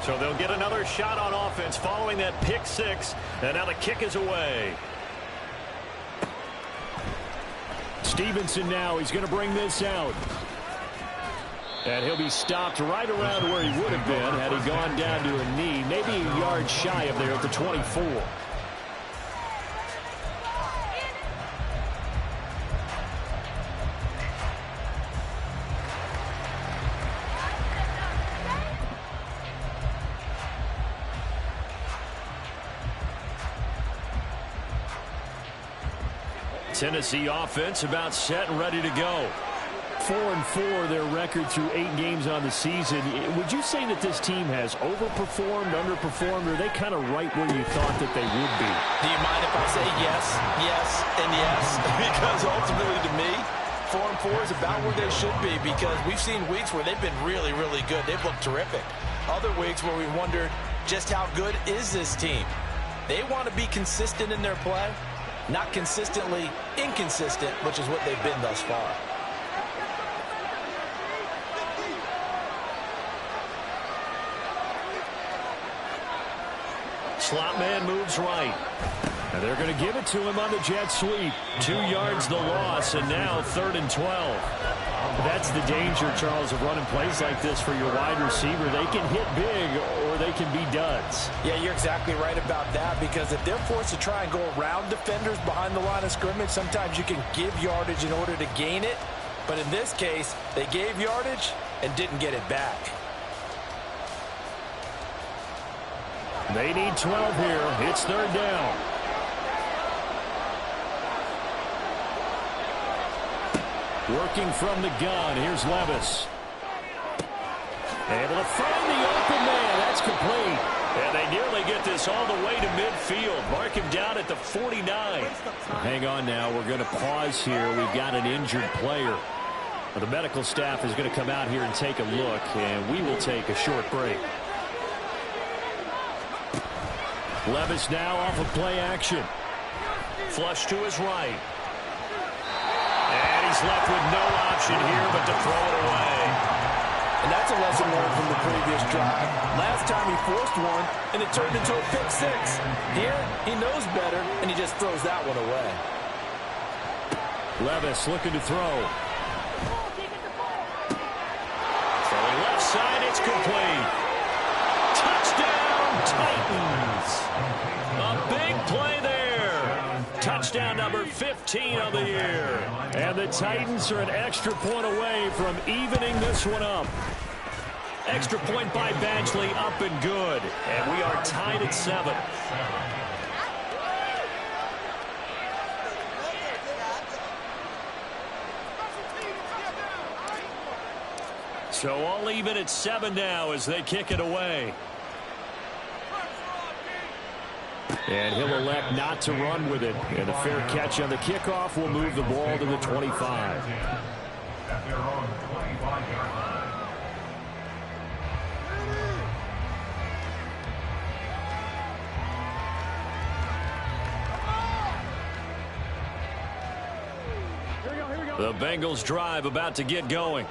So they'll get another shot on offense following that pick six. And now the kick is away. Stevenson now, he's going to bring this out. And he'll be stopped right around where he would have been had he gone down to a knee, maybe a yard shy of there at the 24. Tennessee offense about set and ready to go. 4-4 their record through 8 games on the season. Would you say that this team has overperformed, underperformed, or are they kind of right where you thought that they would be? Do you mind if I say yes, yes, and yes? Because ultimately to me, 4-4 is about where they should be, because we've seen weeks where they've been really, really good. They've looked terrific. Other weeks where we wondered just how good is this team. They want to be consistent in their play, not consistently inconsistent, which is what they've been thus far. Slot man moves right. And they're going to give it to him on the jet sweep. 2 yards the loss, and now 3rd and 12. That's the danger, Charles, of running plays like this for your wide receiver. They can hit big or they can be duds. Yeah, you're exactly right about that, because if they're forced to try and go around defenders behind the line of scrimmage, sometimes you can give yardage in order to gain it. But in this case, they gave yardage and didn't get it back. They need 12 here. It's 3rd down. Working from the gun. Here's Levis. Able to find the open man. That's complete. And they nearly get this all the way to midfield. Mark him down at the 49. Hang on now. We're going to pause here. We've got an injured player. The medical staff is going to come out here and take a look, and we will take a short break. Levis now off of play action. Flush to his right. And he's left with no option here but to throw it away. And that's a lesson learned from the previous drive. Last time he forced one, and it turned into a pick six. Here, he knows better, and he just throws that one away. Levis looking to throw. Throwing left side, it's complete. Touchdown, Titans. A big play there. Touchdown number 15 of the year. And the Titans are an extra point away from evening this one up. Extra point by Badgley, up and good. And we are tied at 7. So all even at 7 now as they kick it away. And he'll elect not to run with it. And a fair catch on the kickoff will move the ball to the 25. The Bengals drive about to get going.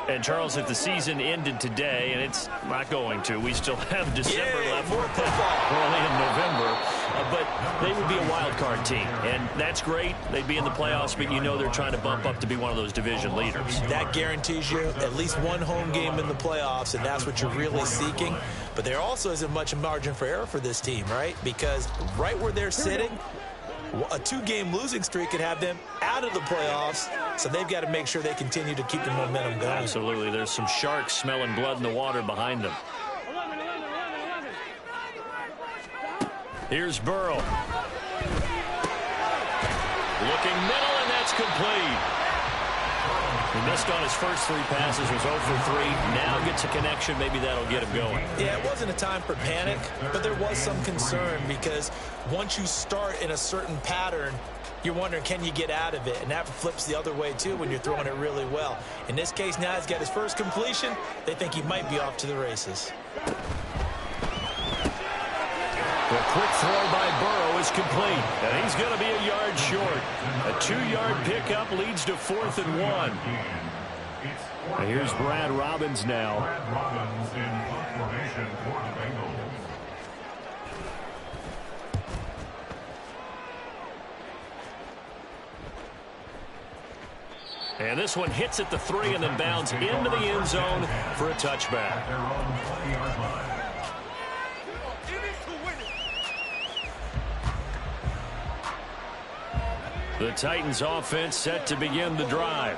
And, Charles, if the season ended today, and it's not going to, we still have December left. More football. We're only in November. But they would be a wild card team. And that's great. They'd be in the playoffs, but you know they're trying to bump up to be one of those division leaders. That guarantees you at least one home game in the playoffs, and that's what you're really seeking. But there also isn't much margin for error for this team, right? Because right where they're sitting, a 2-game losing streak could have them out of the playoffs, so they've got to make sure they continue to keep the momentum going. Absolutely. There's some sharks smelling blood in the water behind them. Here's Burrow. Looking middle, and that's complete. He missed on his first 3 passes, was 0 for 3. Now gets a connection. Maybe that'll get him going. Yeah, it wasn't a time for panic, but there was some concern because once you start in a certain pattern, you're wondering, can you get out of it? And that flips the other way, too, when you're throwing it really well. In this case, now he's got his first completion. They think he might be off to the races. The quick throw by Burrow is complete, and he's going to be a yard short. A 2-yard pickup leads to 4th and 1. And here's Brad Robbins now. Brad Robbins in formation for the Bengals. And this one hits at the 3 and then bounds into the end zone for a touchback. At their own 20-yard line. The Titans offense set to begin the drive.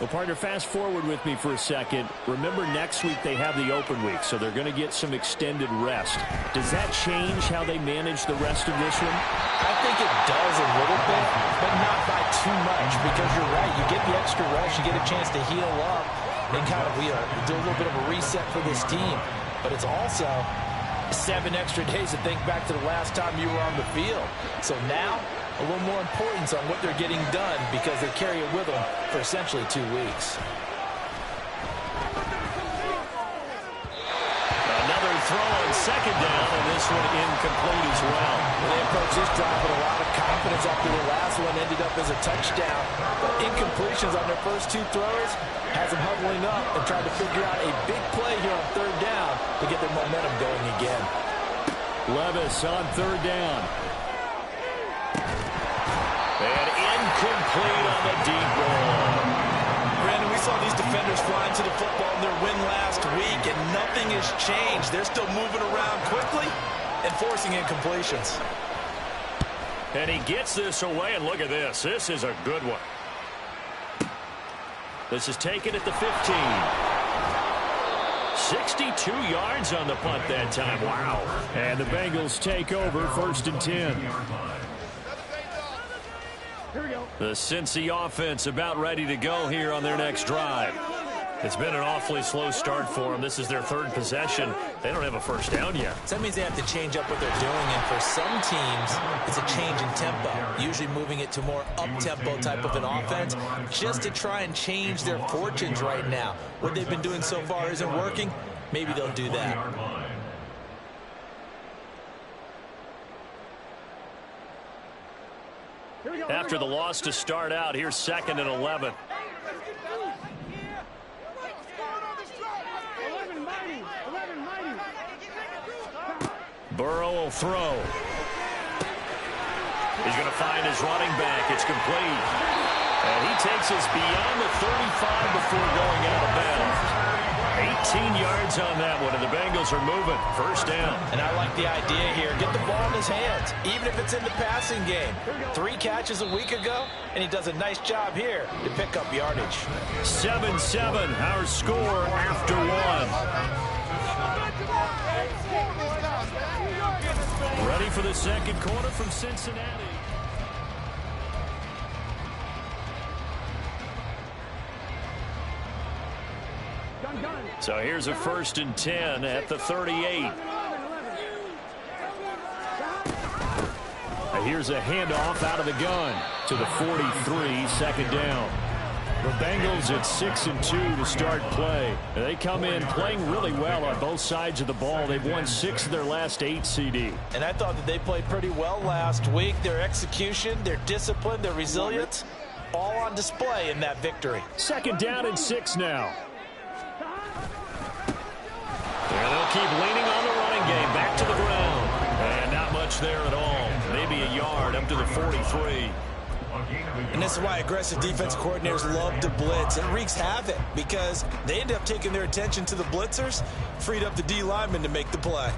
Well, partner, fast forward with me for a second. Remember, next week they have the open week, so they're going to get some extended rest. Does that change how they manage the rest of this one? I think it does a little bit, but not by too much, because you're right. You get the extra rest, you get a chance to heal up, and kind of do a little bit of a reset for this team. But it's also 7 extra days to think back to the last time you were on the field. So now, a little more importance on what they're getting done because they carry it with them for essentially 2 weeks. Another throw on second down, and this one incomplete as well. They approached this drive with a lot of confidence after the last one ended up as a touchdown. But incompletions on their first 2 throws has them huddling up and trying to figure out a big play here on third down to get their momentum going again. Levis on third down. And incomplete on the deep ball. Brandon, we saw these defenders flying to the football in their win last week, and nothing has changed. They're still moving around quickly and forcing incompletions. And he gets this away, and look at this. This is a good one. This is taken at the 15. 62 yards on the punt that time. Wow. And the Bengals take over 1st and 10. The Cincy offense about ready to go here on their next drive. It's been an awfully slow start for them. This is their 3rd possession. They don't have a first down yet. So that means they have to change up what they're doing, and for some teams, it's a change in tempo, usually moving it to more up-tempo type of an offense just to try and change their fortunes right now. What they've been doing so far isn't working. Maybe they'll do that. After the loss to start out, here's 2nd and 11. Burrow will throw. He's going to find his running back. It's complete. And he takes us beyond the 35 before going out of bounds. 18 yards on that one, and the Bengals are moving. First down. And I like the idea here. Get the ball in his hands, even if it's in the passing game. 3 catches a week ago, and he does a nice job here to pick up yardage. 7-7, our score after 1. Ready for the second quarter from Cincinnati. So here's a 1st and 10 at the 38. And here's a handoff out of the gun to the 43, 2nd down. The Bengals at 6-2 to start play. They come in playing really well on both sides of the ball. They've won 6 of their last 8 CD. And I thought that they played pretty well last week. Their execution, their discipline, their resilience, all on display in that victory. 2nd down and 6 now. And they'll keep leaning on the running game. Back to the ground. And not much there at all. Maybe a yard up to the 43. And this is why aggressive defense coordinators love to blitz. It wreaks havoc because they end up taking their attention to the blitzers, freed up the D lineman to make the play.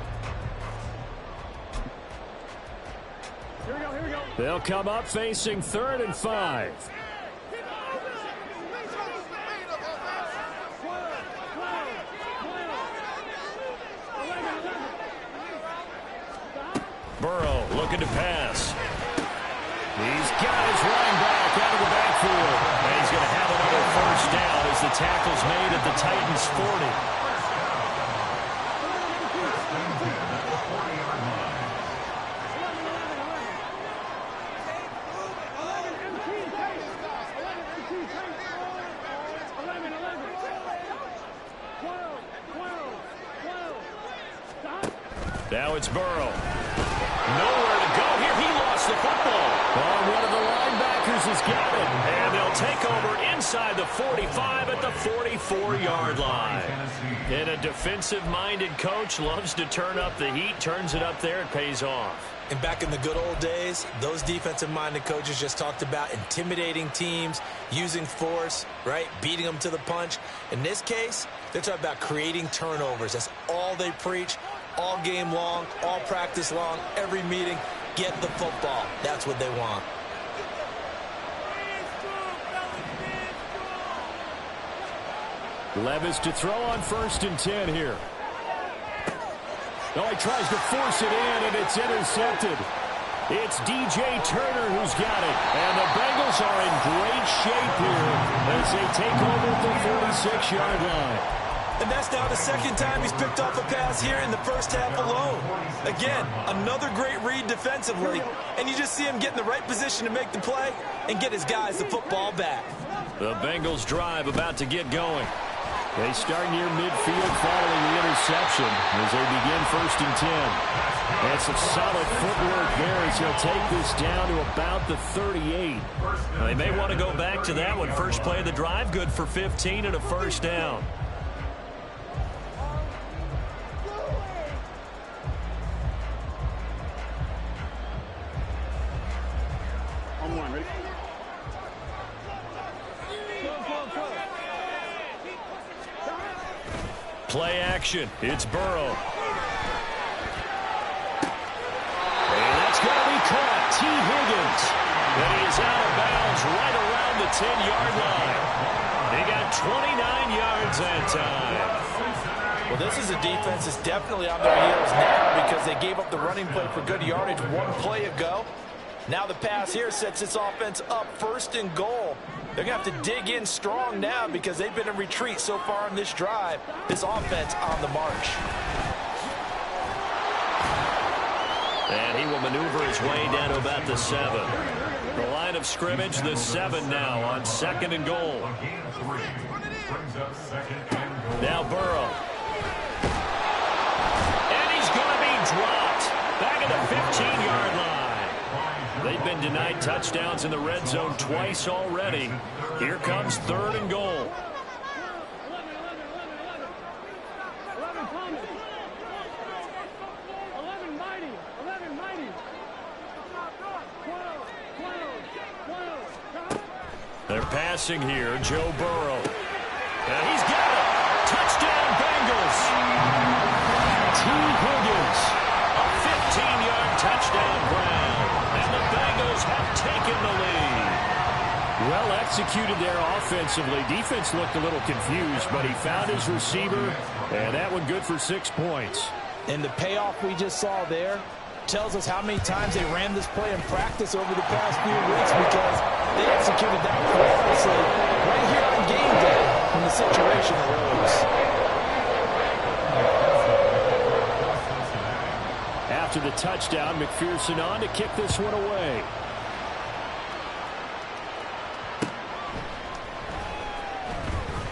Here we go. They'll come up facing 3rd and 5. Burrow looking to pass. He's got his running back out of the backfield. And he's going to have another first down as the tackle's made at the Titans' 40. Now it's Burrow. Nowhere to go here. He lost the football. On one of the linebackers. Akers has got it. And they'll take over inside the 45 at the 44-yard line. And a defensive-minded coach loves to turn up the heat, turns it up there, it pays off. And back in the good old days, those defensive-minded coaches just talked about intimidating teams, using force, right, beating them to the punch. In this case, they're talking about creating turnovers. That's all they preach, all game long, all practice long, every meeting. Get the football. That's what they want. Levis to throw on 1st and 10 here. Oh, he tries to force it in, and it's intercepted. It's DJ Turner who's got it. And the Bengals are in great shape here as they take over at the 46-yard line. And that's now the second time he's picked off a pass here in the first half alone. Again, another great read defensively, and you just see him get in the right position to make the play and get his guys the football back. The Bengals drive about to get going. They start near midfield following the interception as they begin 1st and 10. And some solid footwork there as he'll take this down to about the 38. They may want to go back to that one. First play of the drive, good for 15 and a first down. Play action. It's Burrow. And that's going to be caught. T. Higgins. And he is out of bounds right around the 10-yard line. They got 29 yards that time. Well, this is a defense that's definitely on their heels now because they gave up the running play for good yardage one play ago. Now the pass here sets this offense up 1st and goal. They're going to have to dig in strong now because they've been in retreat so far on this drive. This offense on the march. And he will maneuver his way down to about the 7. The line of scrimmage, the 7 now on 2nd and goal. Now Burrow. And he's going to be dropped. Back at the 15-yard line. They've been denied touchdowns in the red zone twice already. Here comes 3rd and goal. They're passing here, Joe Burrow. And he's got it. Touchdown, Bengals. T. Higgins. A 15-yard touchdown grab. And the Bengals have taken the lead. Well executed there offensively. Defense looked a little confused, but he found his receiver, and that one good for 6 points. And the payoff we just saw there tells us how many times they ran this play in practice over the past few weeks because they executed that flawlessly right here on game day when the situation arose. After the touchdown, McPherson on to kick this one away.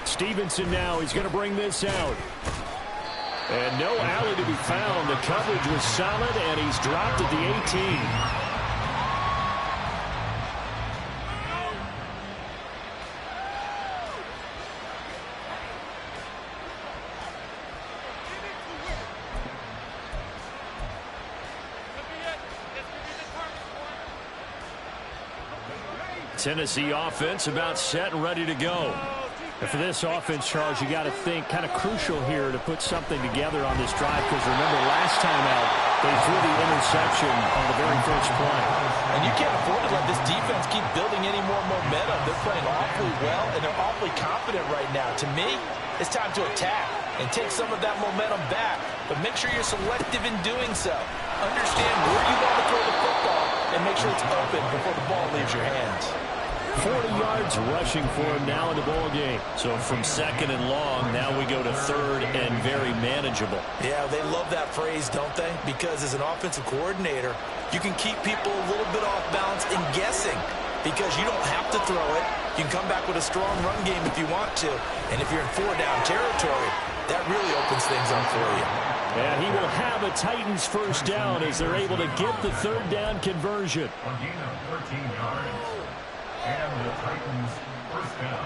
Stevenson now, he's going to bring this out. And no alley to be found. The coverage was solid, and he's dropped at the 18. Tennessee offense about set and ready to go. And for this offense, Charles, you got to think kind of crucial here to put something together on this drive because remember last time out they threw the interception on the very first play. And you can't afford to let this defense keep building any more momentum. They're playing awfully well and they're awfully confident right now. To me, it's time to attack and take some of that momentum back. But make sure you're selective in doing so. Understand where you want to throw the football and make sure it's open before the ball leaves your hands. 40 yards rushing for him now in the ball game. So from 2nd and long, now we go to 3rd and very manageable. Yeah, they love that phrase, don't they? Because as an offensive coordinator, you can keep people a little bit off balance and guessing because you don't have to throw it. You can come back with a strong run game if you want to. And if you're in 4-down territory, that really opens things up for you. And he will have a Titans first down as they're able to get the 3rd down conversion. And the Titans first down.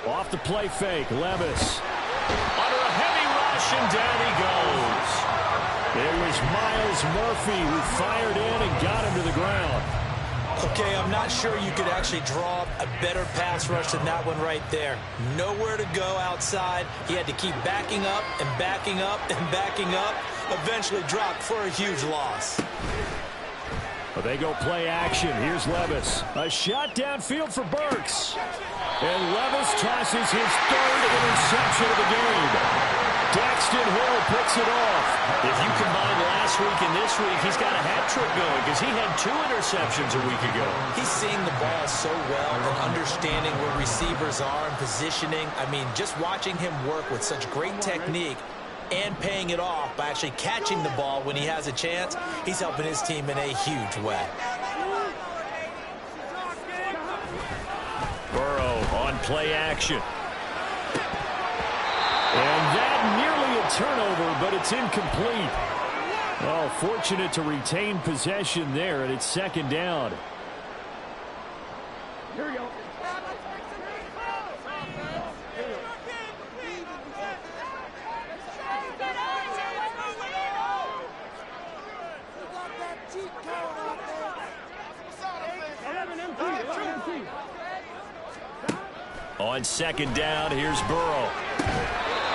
Off the play fake, Levis. Under a heavy rush, and down he goes. It was Myles Murphy who fired in and got him to the ground. Okay, I'm not sure you could actually draw a better pass rush than that one right there. Nowhere to go outside. He had to keep backing up and backing up and backing up. Eventually dropped for a huge loss. But they go play action. Here's Levis. A shot downfield for Burks. And Levis tosses his third interception of the game. Daxton Hill picks it off. If you combine last week and this week, he's got a hat trick going because he had 2 interceptions a week ago. He's seeing the ball so well and understanding where receivers are and positioning. I mean, just watching him work with such great technique and paying it off by actually catching the ball when he has a chance, he's helping his team in a huge way. Burrow on play action. And that nearly a turnover, but it's incomplete. Well, fortunate to retain possession there, and it's second down. Here we go. On second down, here's Burrow.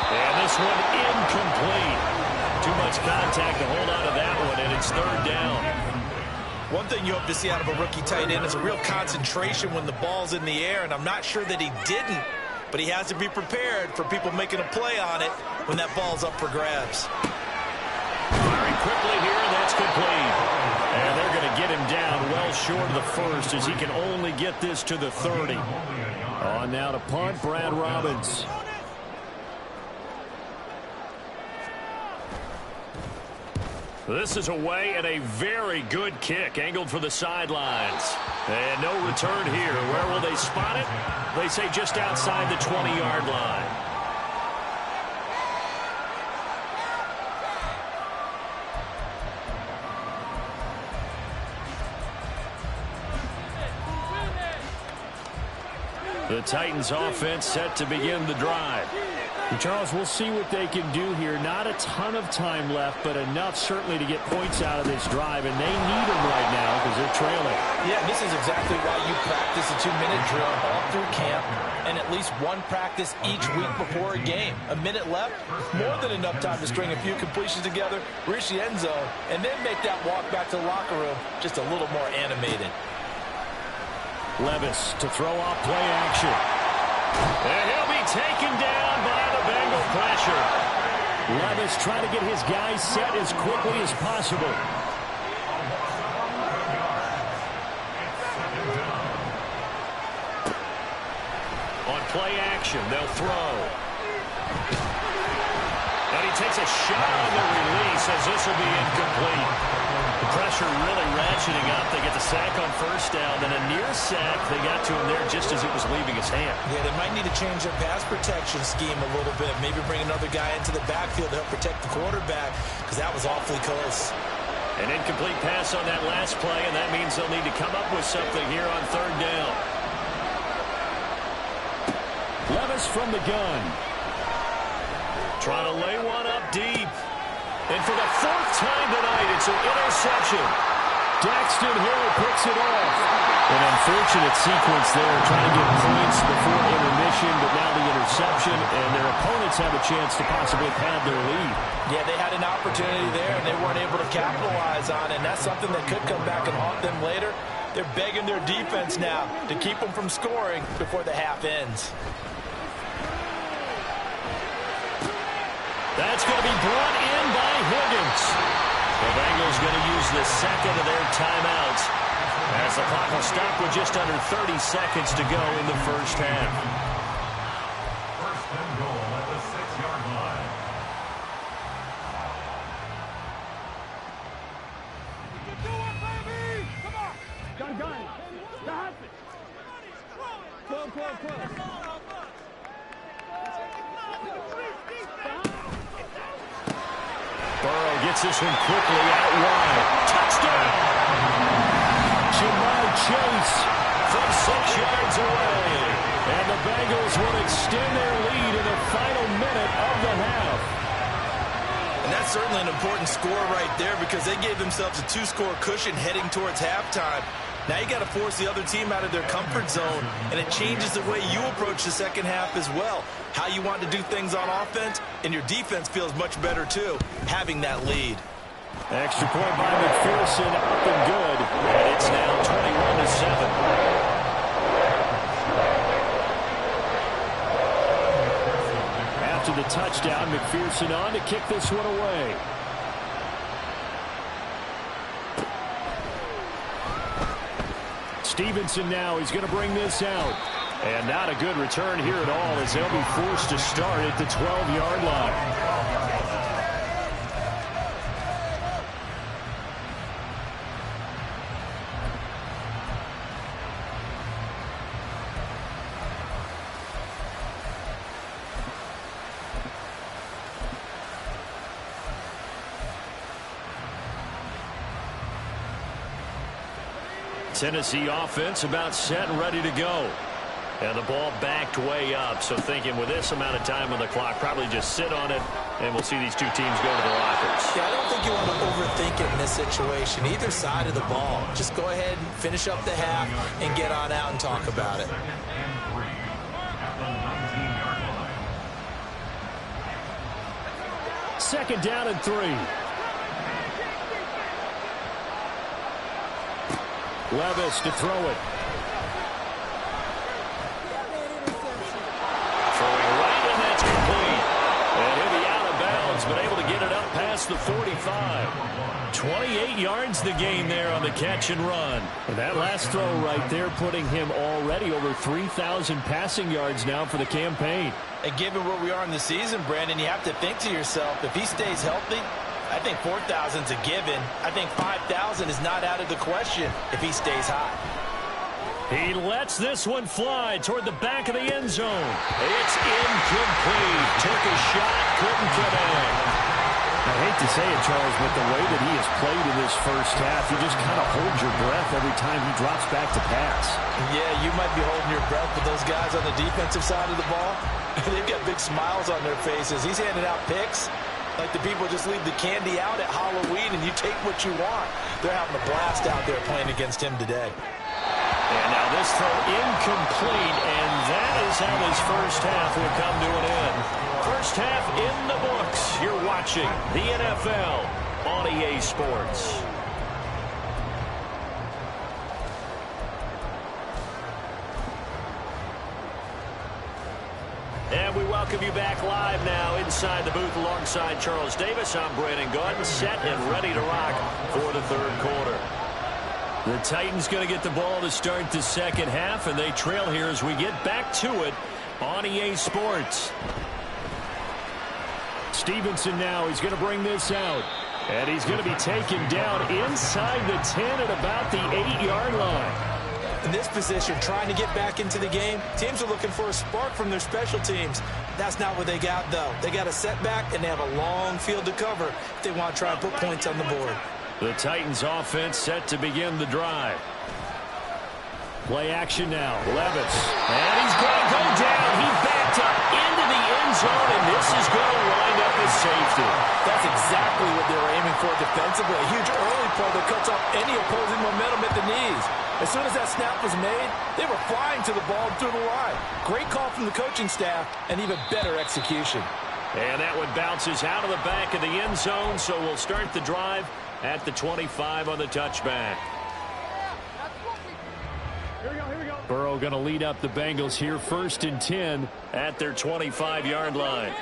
And this one incomplete. Too much contact to hold on to that one, and it's third down. One thing you hope to see out of a rookie tight end is a real concentration when the ball's in the air, and I'm not sure that he didn't, but he has to be prepared for people making a play on it when that ball's up for grabs. Firing quickly here, and that's complete. And they're going to get him down well short of the first as he can only get this to the 30. On now to punt, Brad Robbins. This is away and a very good kick angled for the sidelines. And no return here. Where will they spot it? They say just outside the 20-yard line. The Titans offense set to begin the drive. And Charles, we'll see what they can do here. Not a ton of time left, but enough certainly to get points out of this drive, and they need them right now because they're trailing. Yeah, this is exactly why you practice a 2-minute drill all through camp and at least one practice each week before a game. A minute left, more than enough time to string a few completions together, reach the end zone, and then make that walk back to the locker room just a little more animated. Levis to throw off play action. And he'll be taken down by the Bengal pressure. Levis trying to get his guys set as quickly as possible. On play action, they'll throw. And he takes a shot on the release as this will be incomplete. The pressure really ratcheting up. They get the sack on first down, then a near sack. They got to him there just as it was leaving his hand. Yeah, they might need to change their pass protection scheme a little bit. Maybe bring another guy into the backfield to help protect the quarterback because that was awfully close. An incomplete pass on that last play, and that means they'll need to come up with something here on third down. Levis from the gun. Trying to lay one up deep. And for the fourth time tonight, it's an interception. Daxton Hill picks it off. An unfortunate sequence there, trying to get points before intermission, but now the interception, and their opponents have a chance to possibly pad their lead. Yeah, they had an opportunity there, and they weren't able to capitalize on it, and that's something that could come back and haunt them later. They're begging their defense now to keep them from scoring before the half ends. That's going to be brought in by Higgins. The Bengals going to use the second of their timeouts as the clock will stop with just under 30 seconds to go in the first half. First and goal at the 6-yard line. Do it, baby! Come on! Gun! You have it! Close! Burrow gets gets this one quickly out wide. Touchdown! Ja'Marr Chase from 6 yards away. And the Bengals will extend their lead in the final minute of the half. And that's certainly an important score right there because they gave themselves a 2-score cushion heading towards halftime. Now you got to force the other team out of their comfort zone, and it changes the way you approach the second half as well. How you want to do things on offense, and your defense feels much better too, having that lead. Extra point by McPherson, up and good. And it's now 21-7. After the touchdown, McPherson on to kick this one away. Stevenson now, he's going to bring this out. And not a good return here at all as they'll be forced to start at the 12-yard line. Tennessee offense about set and ready to go. And the ball backed way up. So thinking with this amount of time on the clock, probably just sit on it, and we'll see these two teams go to the lockers. Yeah, I don't think you want to overthink it in this situation. Either side of the ball. Just go ahead and finish up the half and get on out and talk about it. Second down and 3. Levis to throw it. Throwing right, and that's complete. And he'll be out of bounds, but able to get it up past the 45. 28 yards the gain there on the catch and run. And that last throw right there putting him already over 3,000 passing yards now for the campaign. And given where we are in the season, Brandon, you have to think to yourself, if he stays healthy, I think 4,000 is a given. I think 5,000 is not out of the question if he stays hot. He lets this one fly toward the back of the end zone. It's incomplete. Took a shot, couldn't connect. I hate to say it, Charles, but the way that he has played in this first half, you just kind of hold your breath every time he drops back to pass. Yeah, you might be holding your breath, but those guys on the defensive side of the ball, they've got big smiles on their faces. He's handing out picks like the people just leave the candy out at Halloween and you take what you want. They're having a blast out there playing against him today. And now this throw incomplete, and that is how this first half will come to an end. First half in the books. You're watching the NFL on EA Sports. And we welcome you back live now inside the booth alongside Charles Davis. I'm Brandon Gaudin, set and ready to rock for the third quarter. The Titans going to get the ball to start the second half, and they trail here as we get back to it on EA Sports. Stevenson now, he's going to bring this out. And he's going to be taken down inside the 10 at about the 8-yard line. In this position, trying to get back into the game, teams are looking for a spark from their special teams. That's not what they got, though. They got a setback, and they have a long field to cover if they want to try and put points on the board. The Titans offense set to begin the drive. Play action now. Levis. And he's going to go down. He backed up into the end zone, and this is going to wind up as safety. That's exactly what they were aiming for defensively. A huge early play that cuts off any opposing momentum at the knees. As soon as that snap was made, they were flying to the ball through the line. Great call from the coaching staff, and even better execution. And that one bounces out of the back of the end zone, so we'll start the drive at the 25 on the touchback. Here we go. Burrow going to lead up the Bengals here, 1st and 10 at their 25-yard line.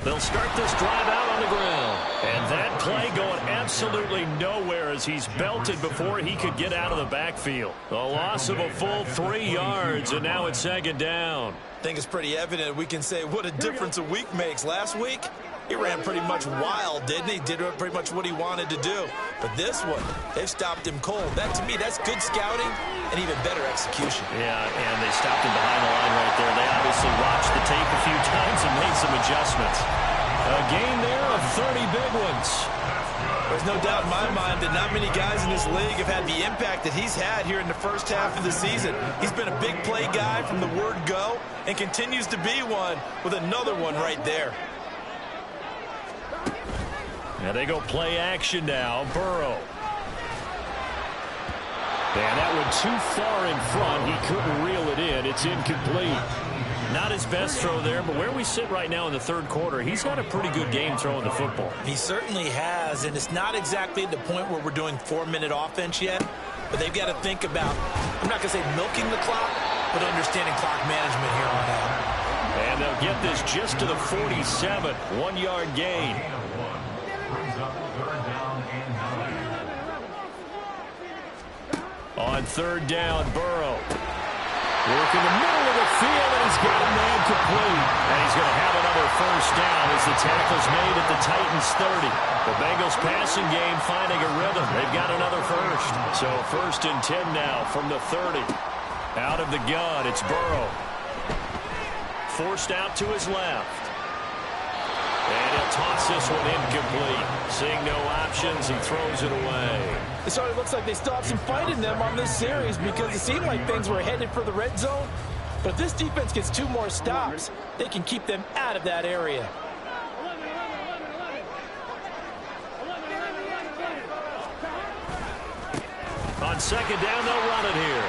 They'll start this drive out on the ground. And that play going absolutely nowhere as he's belted before he could get out of the backfield. A loss of a full 3 yards, and now it's second down. I think it's pretty evident we can say what a difference a week makes. Last week, he ran pretty much wild, didn't he? Did pretty much what he wanted to do. But this one, they've stopped him cold. That, to me, that's good scouting and even better execution. Yeah, and they stopped him behind the line right there. They obviously watched the tape a few times and made some adjustments. A gain there of 30 big ones. There's no doubt in my mind that not many guys in this league have had the impact that he's had here in the first half of the season. He's been a big play guy from the word go and continues to be one with another one right there. Now they go play action now. Burrow. And that one too far in front. He couldn't reel it in. It's incomplete. Not his best throw there, but where we sit right now in the third quarter, he's had a pretty good game throwing the football. He certainly has, and it's not exactly at the point where we're doing 4-minute offense yet, but they've got to think about, I'm not going to say milking the clock, but understanding clock management here on out. And they'll get this just to the 47, 1-yard gain. On third down, Burrow. Work in the middle of the field, and he's got a man complete. And he's going to have another first down as the tackle's made at the Titans' 30. The Bengals passing game finding a rhythm. They've got another first. So 1st and 10 now from the 30. Out of the gun, it's Burrow. Forced out to his left. And he'll toss this one incomplete. Seeing no options, he throws it away. It sort of looks like they still have some fight in them on this series because it seemed like things were headed for the red zone. But if this defense gets 2 more stops, they can keep them out of that area. On second down, they'll run it here.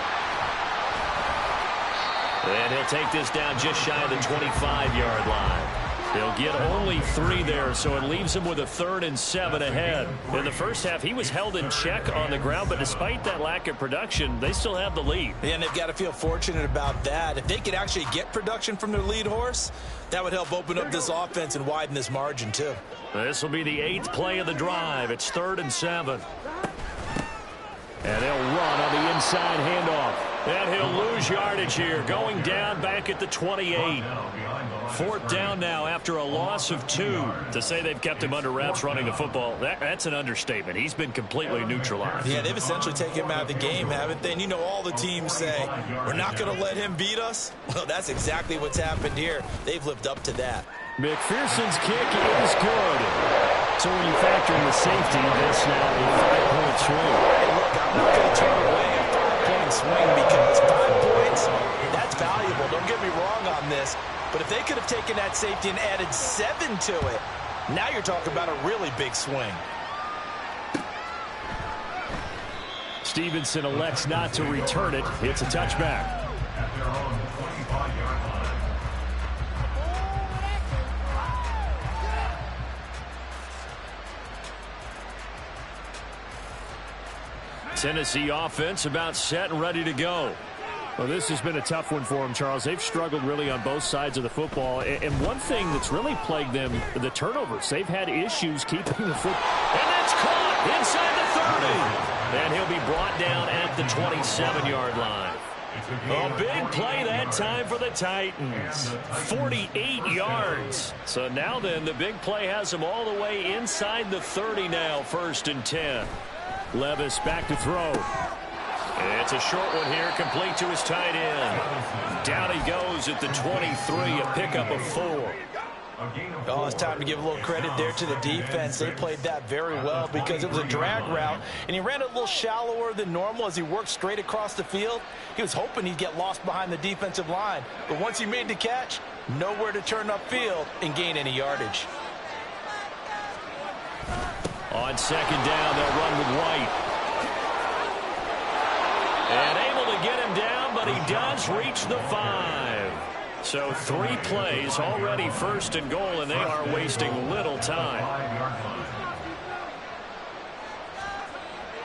And he'll take this down just shy of the 25-yard line. They'll get only 3 there, so it leaves him with a 3rd and 7 ahead. In the first half, he was held in check on the ground, but despite that lack of production, they still have the lead. And they've got to feel fortunate about that. If they could actually get production from their lead horse, that would help open up this offense and widen this margin, too. This will be the 8th play of the drive. It's 3rd and 7. And they'll run on the inside handoff. And he'll lose yardage here, going down back at the 28. 4th down now after a loss of 2. To say they've kept him under wraps running the football, that's an understatement. He's been completely neutralized. Yeah, they've essentially taken him out of the game, haven't they? And you know all the teams say, we're not going to let him beat us. Well, that's exactly what's happened here. They've lived up to that. McPherson's kick is good. So when you factor in the safety, this now a 5-point swing. Hey, look, I'm not going to turn away a 5-point swing because 5 points, that's valuable. Don't get me wrong on this. But if they could have taken that safety and added 7 to it, now you're talking about a really big swing. Stevenson elects not to return it. It's a touchback. At their own 25-yard line. Tennessee offense about set and ready to go. Well, this has been a tough one for them, Charles. They've struggled really on both sides of the football. And one thing that's really plagued them, the turnovers. They've had issues keeping the foot. And that's caught inside the 30. And he'll be brought down at the 27-yard line. A big play that time for the Titans. 48 yards. So now then, the big play has them all the way inside the 30 now, 1st and 10. Levis back to throw. It's a short one here, complete to his tight end. Down he goes at the 23, a pickup of 4. Oh, it's time to give a little credit there to the defense. They played that very well because it was a drag route, and he ran a little shallower than normal as he worked straight across the field. He was hoping he'd get lost behind the defensive line, but once he made the catch, nowhere to turn upfield and gain any yardage. On second down, they'll run with White. And able to get him down, but he does reach the 5. So 3 plays, already 1st and goal, and they are wasting little time.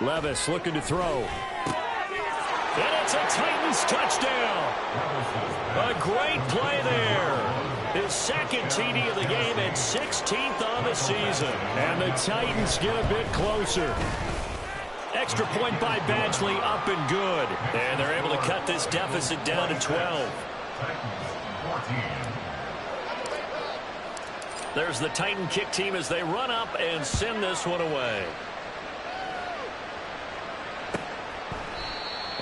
Levis looking to throw. And it's a Titans touchdown. A great play there. His 2nd TD of the game and 16th on the season. And the Titans get a bit closer. Extra point by Badgley, up and good. And they're able to cut this deficit down to 12. There's the Titan kick team as they run up and send this one away.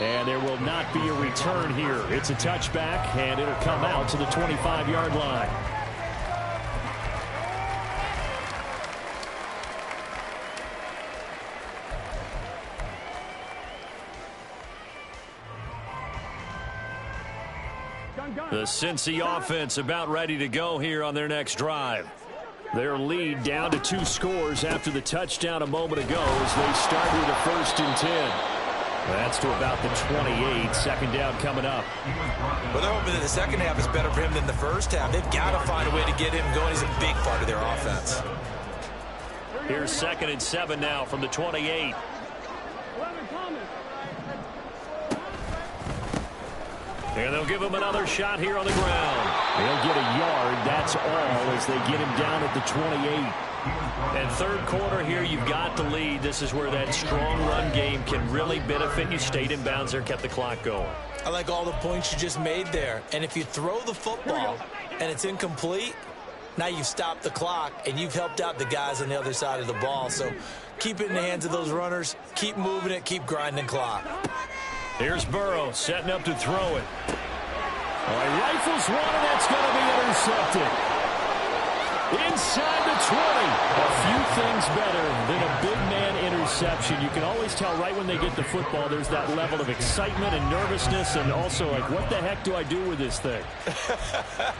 And there will not be a return here. It's a touchback, and it'll come out to the 25-yard line. The Cincy offense about ready to go here on their next drive. Their lead down to 2 scores after the touchdown a moment ago as they start with a 1st and 10. That's to about the 28. Second down coming up. Well, they're hoping that the second half is better for him than the first half. They've got to find a way to get him going. He's a big part of their offense. Here's 2nd and 7 now from the 28. And they'll give him another shot here on the ground. They'll get a yard. That's all as they get him down at the 28. And third quarter here, you've got the lead. This is where that strong run game can really benefit you. Stayed in bounds there, kept the clock going. I like all the points you just made there. And if you throw the football and it's incomplete, now you've stopped the clock and you've helped out the guys on the other side of the ball. So keep it in the hands of those runners. Keep moving it. Keep grinding clock. Here's Burrow setting up to throw it. All right, rifles one, and that's going to be intercepted. Inside the 20. A few things better than a big man interception. You can always tell right when they get the football, there's that level of excitement and nervousness, and also like, what the heck do I do with this thing?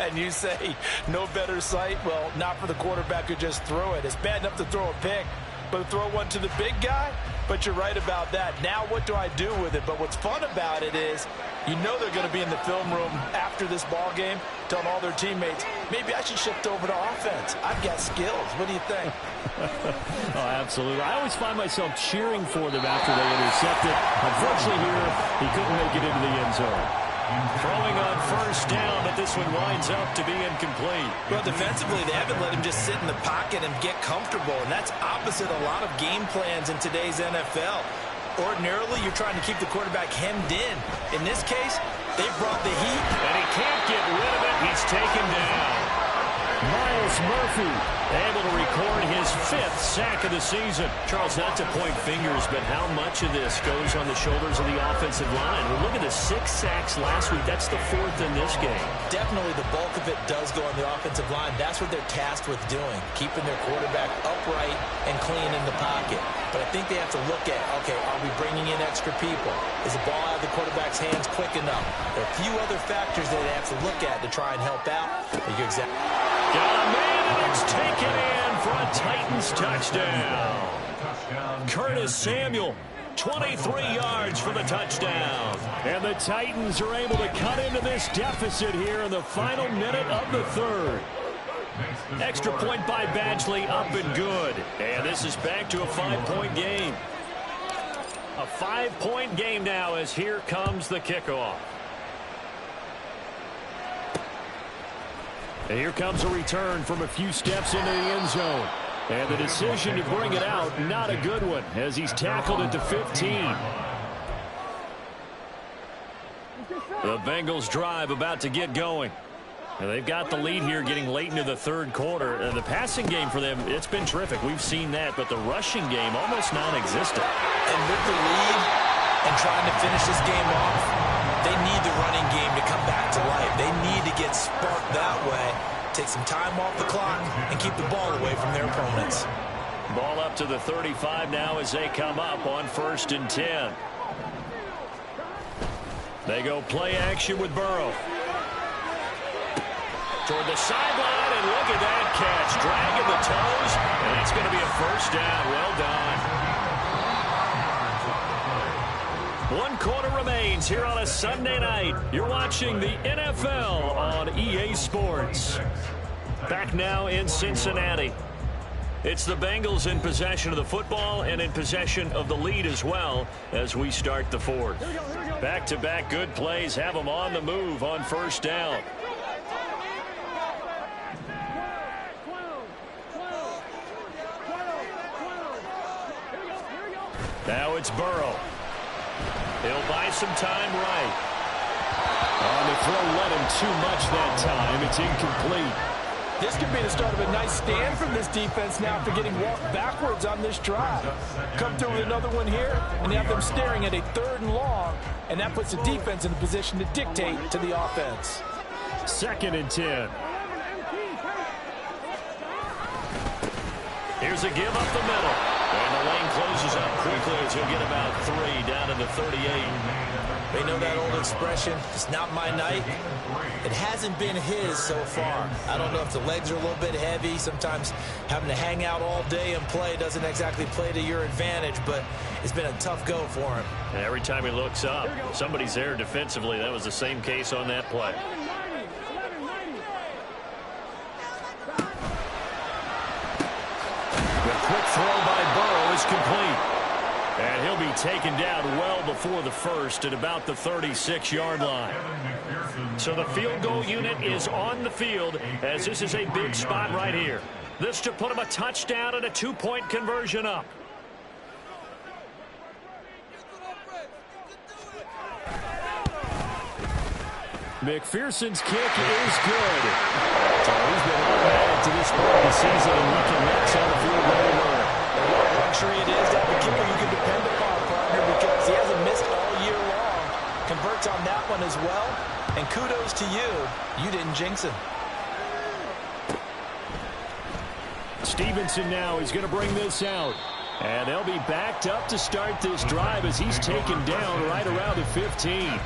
And you say no better sight? Well, not for the quarterback who just threw it. It's bad enough to throw a pick, but to throw one to the big guy? But you're right about that. Now what do I do with it? But what's fun about it is you know they're going to be in the film room after this ball game telling all their teammates, maybe I should shift over to offense. I've got skills. What do you think? Oh, absolutely. I always find myself cheering for them after they intercept it. Unfortunately here, he couldn't make it into the end zone. Throwing on 1st down, but this one winds up to be incomplete. Well, defensively, they haven't let him just sit in the pocket and get comfortable, and that's opposite a lot of game plans in today's NFL. Ordinarily, you're trying to keep the quarterback hemmed in. In this case, they brought the heat. And he can't get rid of it. He's taken down. Myles Murphy able to record his 5th sack of the season. Charles, not to point fingers, but how much of this goes on the shoulders of the offensive line? Well, look at the 6 sacks last week. That's the 4th in this game. Definitely the bulk of it does go on the offensive line. That's what they're tasked with doing, keeping their quarterback upright and clean in the pocket. But I think they have to look at, okay, are we bringing in extra people? Is the ball out of the quarterback's hands quick enough? There are a few other factors that they have to look at to try and help out. But you're exactly... Got a man, and it's taken in for a Titans touchdown. Curtis Samuel, 23 yards for the touchdown. And the Titans are able to cut into this deficit here in the final minute of the 3rd. Extra point by Badgley, up and good. And this is back to a 5-point game. A 5-point game now as here comes the kickoff. And here comes a return from a few steps into the end zone. And the decision to bring it out, not a good one, as he's tackled at the 15. The Bengals drive about to get going. And they've got the lead here getting late into the 3rd quarter. And the passing game for them, it's been terrific. We've seen that, but the rushing game almost non-existent. And with the lead and trying to finish this game off, they need the running game to come back to life. They need to get sparked that way, take some time off the clock, and keep the ball away from their opponents. Ball up to the 35 now as they come up on 1st and 10. They go play action with Burrow. Toward the sideline, and look at that catch. Dragging the toes, and it's going to be a 1st down. Well done. 1 quarter remains here on a Sunday night. You're watching the NFL on EA Sports. Back now in Cincinnati. It's the Bengals in possession of the football and in possession of the lead as well as we start the 4th. Back-to-back good plays have them on the move on 1st down. Now it's Burrow. He'll buy some time right. On the throw, let him too much that time. It's incomplete. This could be the start of a nice stand from this defense now after getting walked backwards on this drive. Come through with another one here, and they have them staring at a 3rd and long, and that puts the defense in a position to dictate to the offense. 2nd and 10. Here's a give up the middle. And the lane closes up quickly as he'll get about 3 down to the 38. They know that old expression, it's not my night. It hasn't been his so far. I don't know if the legs are a little bit heavy. Sometimes having to hang out all day and play doesn't exactly play to your advantage, but it's been a tough go for him. And every time he looks up, somebody's there defensively. That was the same case on that play. The quick throw by Burrow is complete. And he'll be taken down well before the first at about the 36-yard line. So the field goal unit is on the field as this is a big spot right here. This to put him a touchdown and a 2-point conversion up. McPherson's kick is good. So he's been automatic to this point of the season, and we can match on the field goal line. And what a luxury it is to have a kicker you can depend upon, partner, because he hasn't missed all year long. Converts on that one as well. And kudos to you. You didn't jinx him. Stevenson now is going to bring this out. And they'll be backed up to start this drive as he's taken down right around the 15.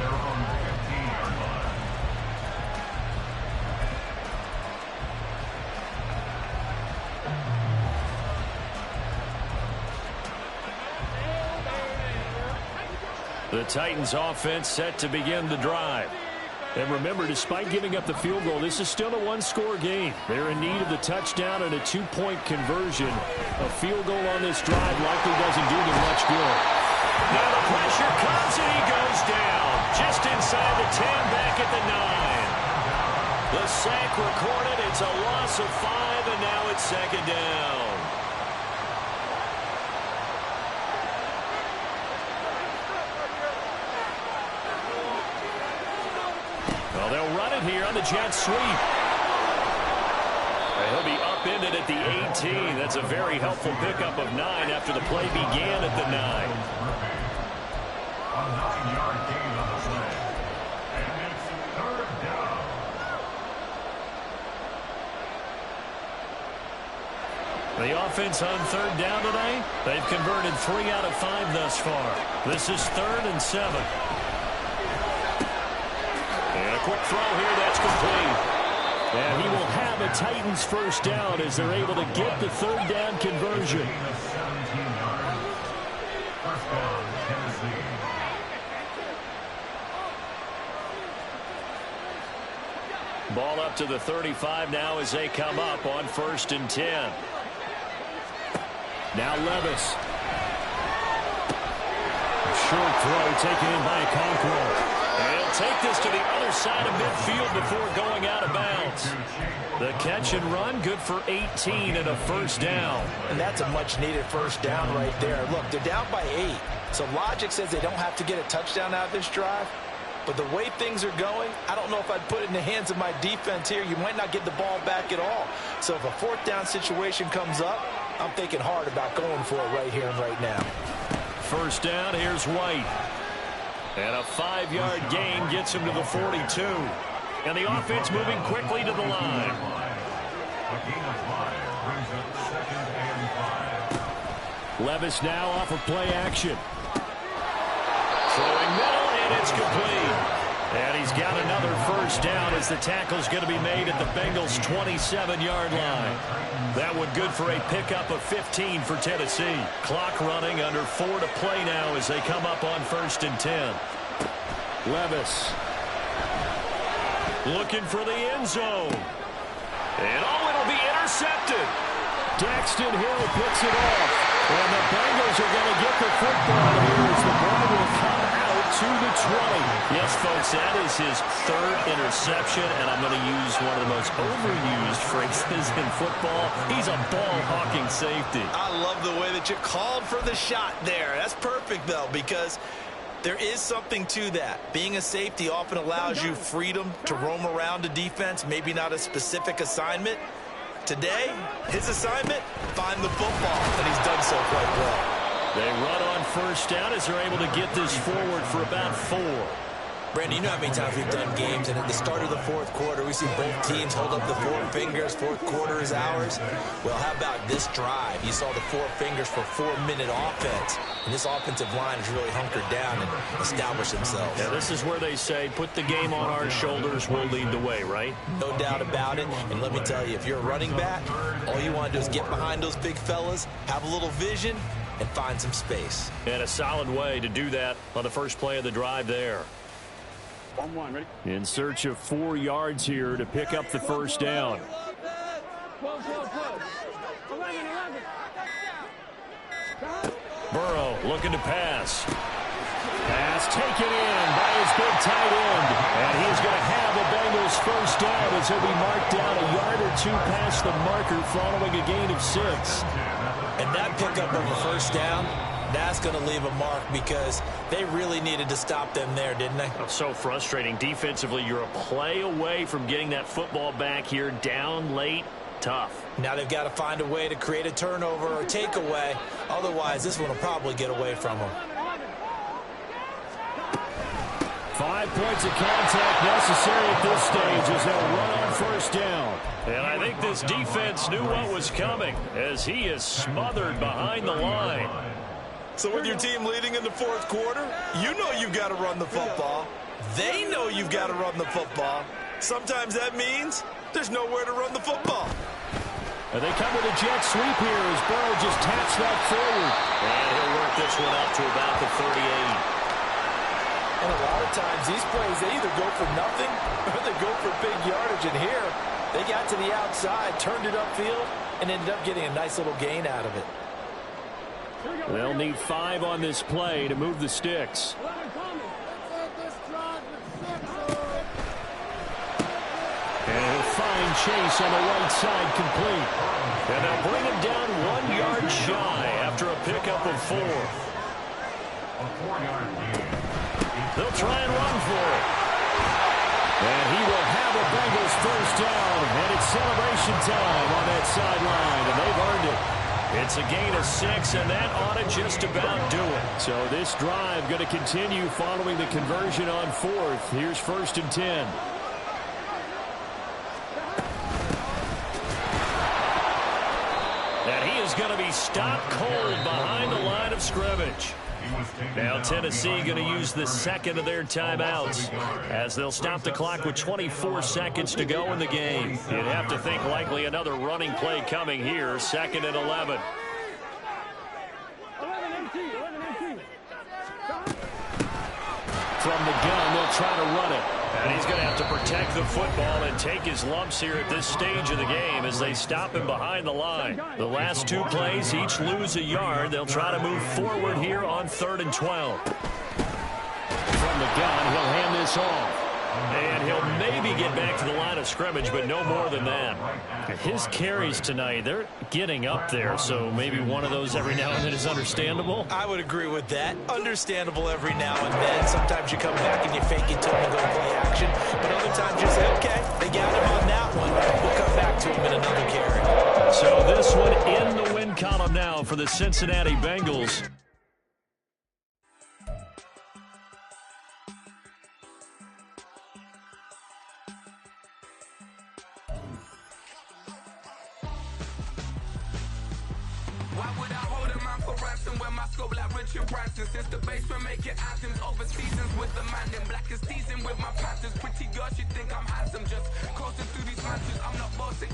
The Titans offense set to begin the drive. And remember, despite giving up the field goal, this is still a one-score game. They're in need of the touchdown and a 2-point conversion. A field goal on this drive likely doesn't do them much good. Now the pressure comes and he goes down. Just inside the 10, back at the 9. The sack recorded. It's a loss of 5, and now it's 2nd down. Well, they'll run it here on the jet sweep. And he'll be upended at the 18. That's a very helpful pickup of 9 after the play began at the 9. A 9-yard gain on the play. And it's 3rd down. The offense on 3rd down today, they've converted 3 out of 5 thus far. This is 3rd and 7. And a quick throw here, that's complete. And he will have a Titans first down as they're able to get the 3rd down conversion. 17 yards. First down, Tennessee. Ball up to the 35 now as they come up on 1st and 10. Now Levis. Short throw taken in by Okonkwo. And he'll take this to the other side of midfield before going out of bounds. The catch and run, good for 18 and a first down. And that's a much-needed first down right there. Look, they're down by 8. So logic says they don't have to get a touchdown out of this drive. But the way things are going, I don't know if I'd put it in the hands of my defense here. You might not get the ball back at all. So if a 4th down situation comes up, I'm thinking hard about going for it right here and right now. First down, here's White. And a 5-yard gain gets him to the 42. And the offense moving quickly to the line. A gain of 5 brings up 2nd and 5. Levis now off of play action. Throwing middle, and it's complete. And he's got another first down as the tackle's going to be made at the Bengals' 27-yard line. That one good for a pickup of 15 for Tennessee. Clock running, under 4 to play now as they come up on 1st and 10. Levis looking for the end zone. And it'll be intercepted. Daxton Hill picks it off. And the Bengals are going to get the football here as the ball will come out to the 20. Yes, folks, that is his 3rd interception, and I'm going to use one of the most overused phrases in football. He's a ball-hawking safety. I love the way that you called for the shot there. That's perfect, though, because there is something to that. Being a safety often allows you freedom to roam around a defense, maybe not a specific assignment. Today, his assignment, find the football, and he's done so quite well. They run on first down as they're able to get this forward for about 4. Brandon, you know how many times we've done games, and at the start of the fourth quarter, we see both teams hold up the 4 fingers, fourth quarter is ours. Well, how about this drive? You saw the 4 fingers for 4-minute offense, and this offensive line has really hunkered down and established themselves. Yeah, this is where they say, put the game on our shoulders, we'll lead the way, right? No doubt about it, and let me tell you, if you're a running back, all you want to do is get behind those big fellas, have a little vision, and find some space. And a solid way to do that on the first play of the drive there. 1-1, ready? In search of 4 yards here to pick up the first down. 12. 11. Burrow looking to pass. Pass taken in by his big tight end. And he's going to have the Bengals first down as he'll be marked down a yard or 2 past the marker following a gain of 6. And that pickup of a first down, that's going to leave a mark because they really needed to stop them there, didn't they? So frustrating. Defensively, you're a play away from getting that football back here down late. Tough. Now they've got to find a way to create a turnover or takeaway. Otherwise, this one will probably get away from them. 5 points of contact necessary at this stage as they'll run on first down. And I think this defense knew what was coming as he is smothered behind the line. So with your team leading in the fourth quarter, you know you've got to run the football. They know you've got to run the football. Sometimes that means there's nowhere to run the football. And they come with a jet sweep here as Burrow just taps that forward. And he'll work this one up to about the 38. And a lot of times these plays, they either go for nothing or they go for big yardage. And here, they got to the outside, turned it upfield, and ended up getting a nice little gain out of it. They'll need 5 on this play to move the sticks. And he'll find Chase on the right side complete. And they'll bring him down 1 yard shy after a pickup of 4. A 4-yard gain. They'll try and run for it. And he will have a Bengals first down. And it's celebration time on that sideline. And they've earned it. It's a gain of 6, and that ought to just about do it. So this drive going to continue following the conversion on 4th. Here's 1st and 10. And he is going to be stopped cold behind the line of scrimmage. Now Tennessee going to use the second of their timeouts as they'll stop the clock with 24 seconds to go in the game. You'd have to think likely another running play coming here, 2nd and 11. 11-18. From the gun, they'll try to run it. And he's going to have to protect the football and take his lumps here at this stage of the game as they stop him behind the line. The last 2 plays, each lose a yard. They'll try to move forward here on 3rd and 12. From the gun, he'll hand this off. And he'll maybe get back to the line of scrimmage, but no more than that. His carries tonight, they're getting up there, so maybe one of those every now and then is understandable. I would agree with that. Understandable every now and then. Sometimes you come back and you fake it to him and go play action. But other times you say, okay, they got him on that one. We'll come back to him in another carry. So this one in the win column now for the Cincinnati Bengals. Why would I hold a man for ransom when my scope like Richard Branson? Since the basement making anthems over seasons with the man in black is teasing with my panthers. Pretty girl, she think I'm handsome. Just coasting through these mansions, I'm not bossing.